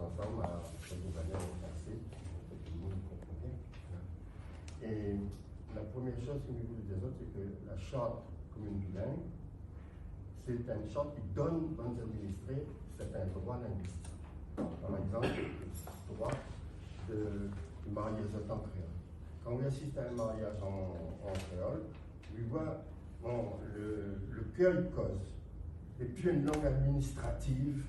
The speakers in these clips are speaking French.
ensemble à accompagner en français, pour que tout le monde comprenne bien. Et la première chose que je voulais dire, c'est que la charte commune bilingue, c'est une charte qui donne aux administrés certains droits linguistiques. Par exemple, le droit de mariage en temps créole. Quand on assiste à un mariage en créole, on voit le cœur il cause. C'est plus une langue administrative,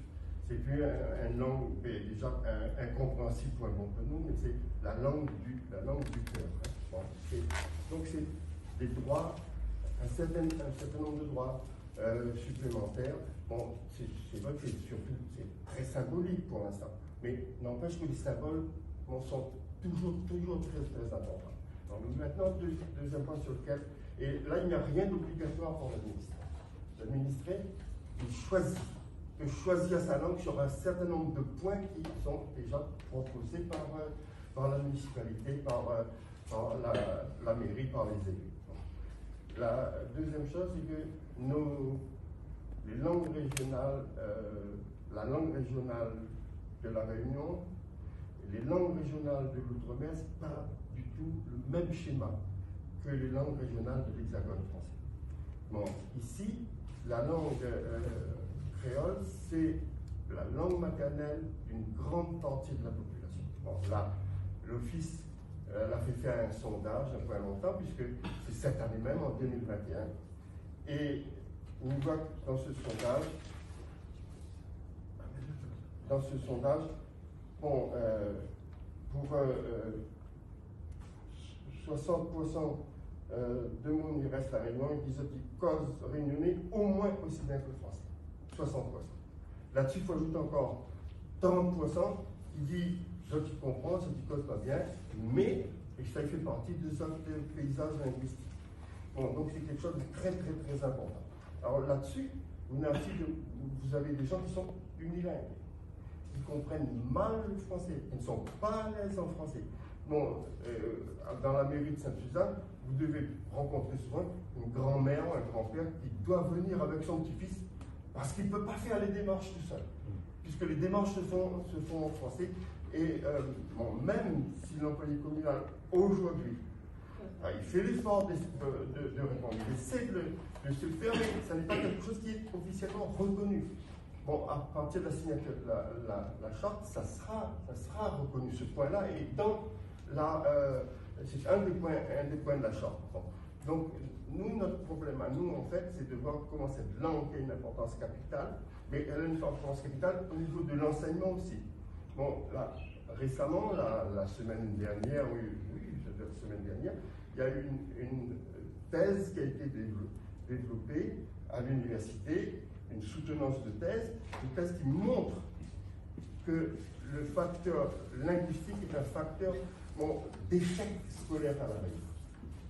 c'est plus une langue déjà incompréhensible pour un bon peu nous, mais c'est la langue du cœur. Hein. Bon, donc c'est des droits, un certain nombre de droits supplémentaires. Bon, c'est vrai que c'est très symbolique pour l'instant, mais n'empêche que les symboles sont toujours très importants. Alors, maintenant, deuxième point sur lequel, et là il n'y a rien d'obligatoire pour l'administré. L'administré, il peut choisir sa langue sur un certain nombre de points qui sont déjà proposés par la municipalité, par la mairie, par les élus. La deuxième chose, c'est que les langues régionales, la langue régionale de la Réunion, les langues régionales de l'Outre-mer, ce n'est pas du tout le même schéma que les langues régionales de l'Hexagone français. Bon, ici, la langue créole, c'est la langue maternelle d'une grande partie de la population. Bon, là, l'Office a fait faire un sondage il n'y a pas longtemps, puisque c'est cette année même, en 2021. Et on voit que dans ce sondage, bon, pour 60% de monde qui reste à Réunion, ils disent qu'ils causent réunionnais au moins aussi bien que le français. 60%. Là-dessus, il faut ajouter encore 30% qui dit je qui comprends, ce qui cause pas bien, mais ça fait partie de ce paysage linguistique. Bon, donc c'est quelque chose de très important. Alors là-dessus, vous avez des gens qui sont unilingues, qui comprennent mal le français, qui ne sont pas à l'aise en français. Bon, dans la mairie de Sainte-Suzanne, vous devez rencontrer souvent une grand-mère ou un grand-père qui doit venir avec son petit-fils parce qu'il ne peut pas faire les démarches tout seul, puisque les démarches se font en français. Et bon, même si l'employé communal aujourd'hui, il fait l'effort de répondre, il essaie de se le faire, mais ça n'est pas quelque chose qui est officiellement reconnu. Bon, à partir de la signature de la charte, ça sera reconnu, ce point-là, et dans c'est un des points de la charte. Bon. Donc, notre problème à nous, en fait, c'est de voir comment cette langue a une importance capitale, mais elle a une importance capitale au niveau de l'enseignement aussi. Bon, là, récemment, la semaine dernière, la semaine dernière, il y a eu une thèse qui a été développée à l'université, une soutenance de thèse, une thèse qui montre que le facteur linguistique est un facteur d'échec scolaire à la Réunion.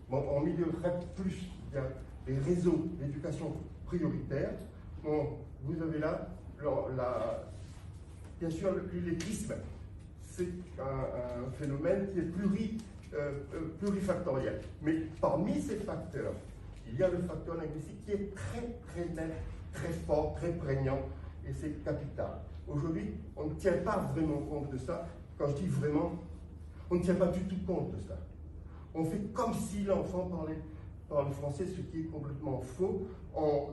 Bon, en milieu REP+, il y a des réseaux d'éducation prioritaire. Bon, vous avez là, bien sûr, l'illettrisme, c'est un phénomène qui est plurifactoriel. Mais parmi ces facteurs, il y a le facteur linguistique qui est très net, très fort, très prégnant, et c'est capital. Aujourd'hui, on ne tient pas vraiment compte de ça. Quand je dis vraiment, on ne tient pas du tout compte de ça. On fait comme si l'enfant parlait français, ce qui est complètement faux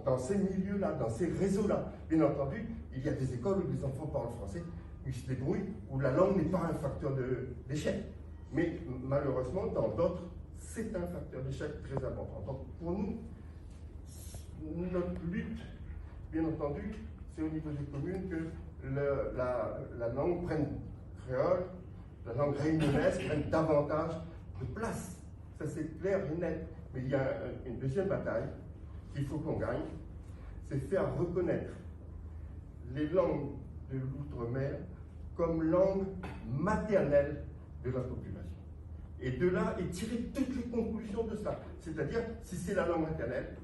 dans ces milieux-là, dans ces réseaux-là. Bien entendu, il y a des écoles où les enfants parlent français, où ils se débrouillent, où la langue n'est pas un facteur d'échec. Mais malheureusement, dans d'autres, c'est un facteur d'échec très important. Donc pour nous, notre lutte, bien entendu, c'est au niveau des communes que la langue prenne créole, la langue réunionnaise prenne davantage de place. Ça c'est clair et net. Mais il y a une deuxième bataille qu'il faut qu'on gagne, c'est faire reconnaître les langues de l'outre-mer comme langue maternelle de la population. Et de là, et tirer toutes les conclusions de ça. C'est-à-dire, si c'est la langue maternelle,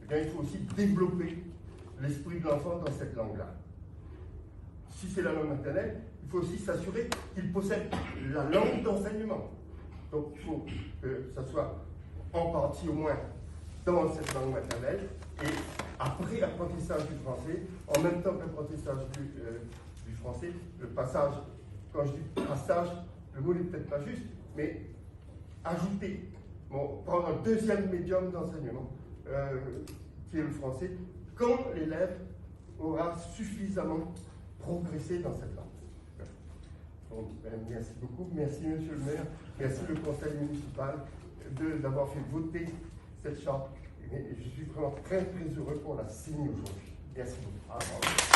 eh bien, il faut aussi développer l'esprit de l'enfant dans cette langue-là. Si c'est la langue maternelle, il faut aussi s'assurer qu'il possède la langue d'enseignement. Donc, il faut que ça soit en partie au moins dans cette langue maternelle, et après apprentissage du français, en même temps qu'apprentissage du français, le passage, quand je dis passage, le mot n'est peut-être pas juste, mais ajouter, prendre un deuxième médium d'enseignement, qui est le français, quand l'élève aura suffisamment progressé dans cette langue. Donc, merci beaucoup, merci Monsieur le maire, merci le conseil municipal d'avoir fait voter cette charte. Et je suis vraiment très très heureux qu'on la signe aujourd'hui. Merci beaucoup.